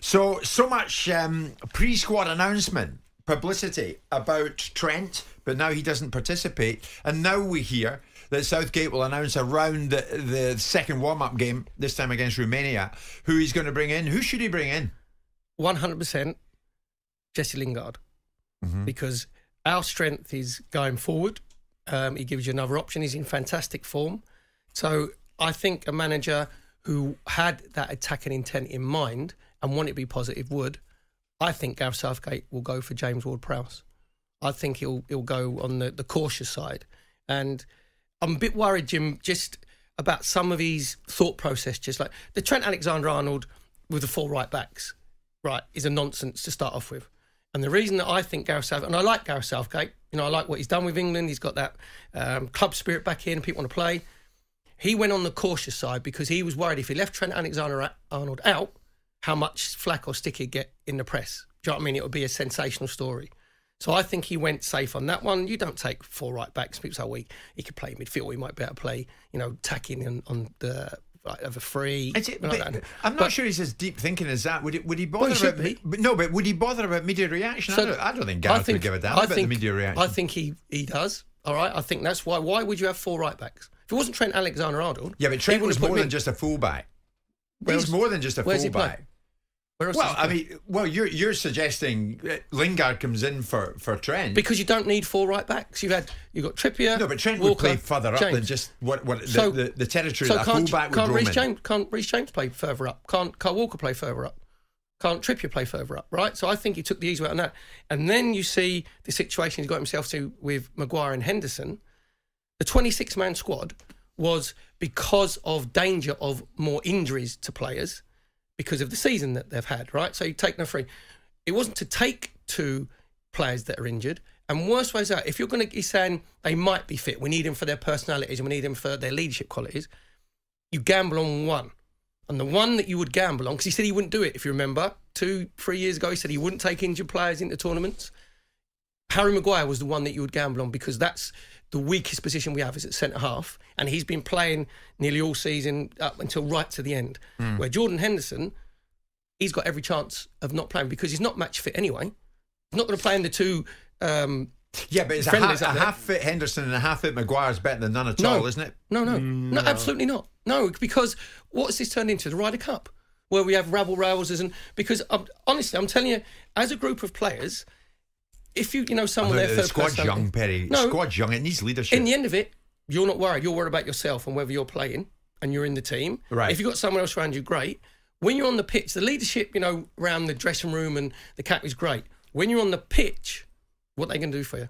So much pre-squad announcement, publicity about Trent, but now he doesn't participate. And now we hear that Southgate will announce around the second warm-up game, this time against Romania, who he's going to bring in. Who should he bring in? 100% Jesse Lingard. Because our strength is going forward. He gives you another option. He's in fantastic form. So I think a manager who had that attacking intent in mind and wanted to be positive would. I think Gareth Southgate will go for James Ward-Prowse. I think he'll go on the cautious side. And I'm a bit worried, Jim, just about some of his thought process, just like the Trent Alexander-Arnold with the 4 right backs, right, is a nonsense to start off with. And the reason that I think Gareth Southgate, and I like Gareth Southgate, you know, I like what he's done with England. He's got that club spirit back in and people want to play. He went on the cautious side because he was worried if he left Trent Alexander-Arnold out, how much flack or stick he'd get in the press. Do you know what I mean? It would be a sensational story. So I think he went safe on that one. You don't take 4 right backs. People say, well, he could play midfield. He might be able to play, you know, tacking on the of a free. I'm not sure he's as deep thinking as that. Would he bother about? But would he bother about media reaction? So I don't think Gareth would give a damn about the media reaction. I think he does. All right. I think that's why. Why would you have 4 right backs? If it wasn't Trent Alexander-Arnold, yeah, but Trent was more than just a fullback. He's more than just a fullback. You're suggesting Lingard comes in for Trent because you don't need 4 right backs. You've got Trippier. No, but Trent Walker, would play further up than just the territory that a fullback would roam in. Can't Reece James play further up? Can't Kyle Walker play further up? Can't Trippier play further up? Right. So I think he took the easy way on that. And then you see the situation he's got himself to with Maguire and Henderson. The 26-man squad was because of danger of more injuries to players, because of the season that they've had, right? So you take no free. It wasn't to take 2 players that are injured. And worst ways out, if you're going to be saying they might be fit, we need them for their personalities and we need them for their leadership qualities, you gamble on one. And the one that you would gamble on, because he said he wouldn't do it, if you remember, 2-3 years ago, he said he wouldn't take injured players into tournaments. Harry Maguire was the one that you would gamble on because that's the weakest position we have is at centre-half. And he's been playing nearly all season up until right to the end. Where Jordan Henderson, he's got every chance of not playing because he's not match fit anyway. He's not going to play in the 2 yeah, but it's a half-fit Henderson and a half-fit Maguire is better than none at all, isn't it? No, absolutely not. No, because what's this turned into? The Ryder Cup, where we have rabble-rousers. And because, honestly, I'm telling you, as a group of players, if you know someone there... The squad's young, Perry. The squad's young. It needs leadership. In the end of it, you're not worried. You're worried about yourself and whether you're playing and you're in the team. Right. If you've got someone else around you, great. When you're on the pitch, the leadership, around the dressing room and the cap is great. When you're on the pitch, what are they going to do for you?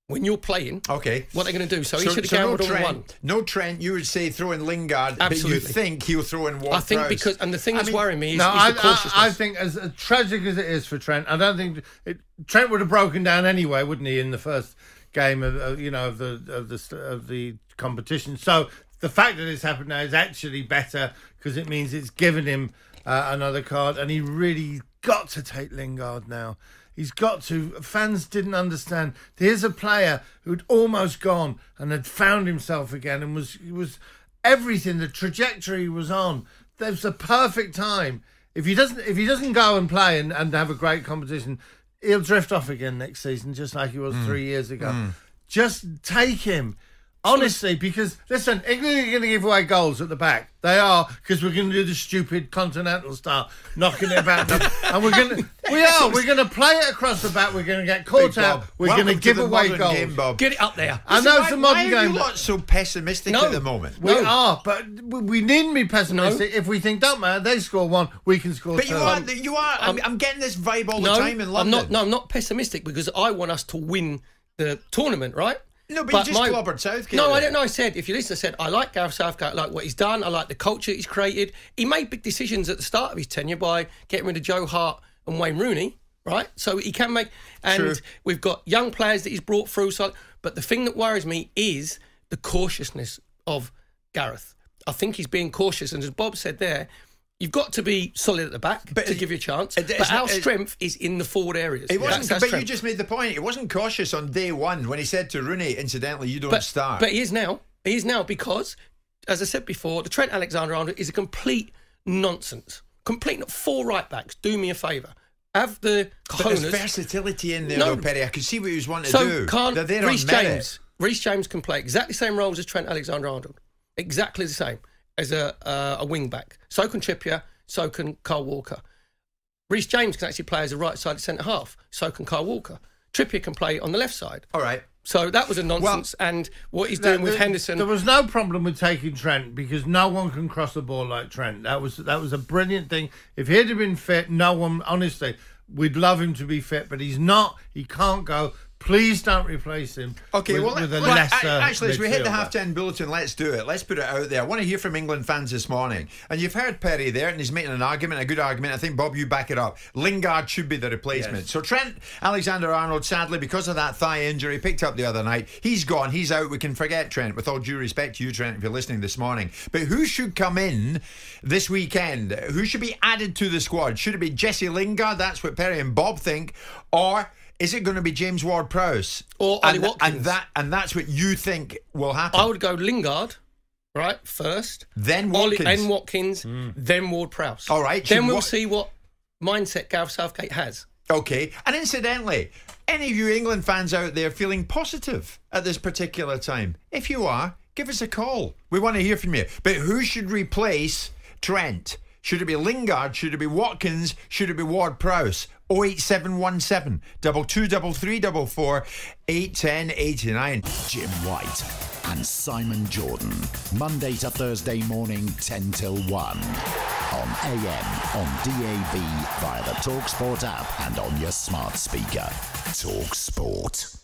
When you're playing, okay, what are they going to do? So he should have gambled on one. No Trent, you would say throw in Lingard, absolutely. But you think he'll throw in Ward-Prowse. I think because, and the thing that's worrying me is the cautiousness. I think as tragic as it is for Trent, I don't think Trent would have broken down anyway, wouldn't he, in the first game of the competition. So the fact that it's happened now is actually better because it means it's given him another card, and he really got to take Lingard now. He's got to. Fans didn't understand. Here's a player who'd almost gone and had found himself again and was everything. The trajectory was on. There's the perfect time. If he doesn't go and play and have a great competition, he'll drift off again next season, just like he was 3 years ago. Just take him. Honestly, because, listen, England are going to give away goals at the back. They are, because we're going to do the stupid continental style, knocking it about. And we're going to play it across the back. We're going to get caught out. We're going to give away goals. Game, Bob. Get it up there. I know it's a modern game. Why are you not so pessimistic at the moment? We are, but we needn't be pessimistic. If we think, don't matter, they score 1, we can score 2. But you are. I'm getting this vibe all the time in London. I'm not pessimistic because I want us to win the tournament, right? No, but you just clobbered Southgate. No, I don't know. I said, if you listen, I said, I like Gareth Southgate, I like what he's done, I like the culture he's created. He made big decisions at the start of his tenure by getting rid of Joe Hart and Wayne Rooney, right? So he can make... And we've got young players that he's brought through. But the thing that worries me is the cautiousness of Gareth. I think he's being cautious. And as Bob said there, you've got to be solid at the back to give you a chance. But our strength is in the forward areas. It wasn't, but you just made the point. It wasn't cautious on day one when he said to Rooney, incidentally, you don't start. But he is now. He is now because, as I said before, the Trent Alexander-Arnold is a complete nonsense. complete 4 right backs. Do me a favour. Have the But there's cojones. versatility in there, though, Perry. I could see what he was wanting to So do. can't They're there on Reece merit. James? Reece James can play exactly the same roles as Trent Alexander-Arnold. Exactly the same as a wing back. So can Trippier. So can Kyle Walker. Reece James can actually play as a right-sided centre half. So can Kyle Walker. Trippier can play on the left side. All right. So that was a nonsense. And what he's doing with Henderson. There was no problem with taking Trent because no one can cross the ball like Trent. That was a brilliant thing. If he'd have been fit, no one, honestly, we'd love him to be fit, but he's not. He can't go. Please don't replace him. Okay, with a well, lesser actually, as we hit the midfielder. half-time bulletin, let's do it. Let's put it out there. I want to hear from England fans this morning. And you've heard Perry there, and he's making an argument, a good argument. I think, Bob, you back it up. Lingard should be the replacement. Yes. So Trent Alexander-Arnold, sadly, because of that thigh injury picked up the other night, he's gone. He's out. We can forget Trent, with all due respect to you, Trent, if you're listening this morning. But who should come in this weekend? Who should be added to the squad? Should it be Jesse Lingard? That's what Perry and Bob think. Or is it going to be James Ward-Prowse? Or Ollie Watkins? And that's what you think will happen? I would go Lingard, right, first. Then Watkins. And Watkins, then Ward-Prowse. All right. Then we'll see what mindset Gareth Southgate has. Okay. And incidentally, any of you England fans out there feeling positive at this particular time? If you are, give us a call. We want to hear from you. But who should replace Trent? Should it be Lingard? Should it be Watkins? Should it be Ward-Prowse? 08717 223344 810 89. Jim White and Simon Jordan. Monday to Thursday morning, 10 till 1. On AM, on DAB, via the talkSPORT app and on your smart speaker. talkSPORT.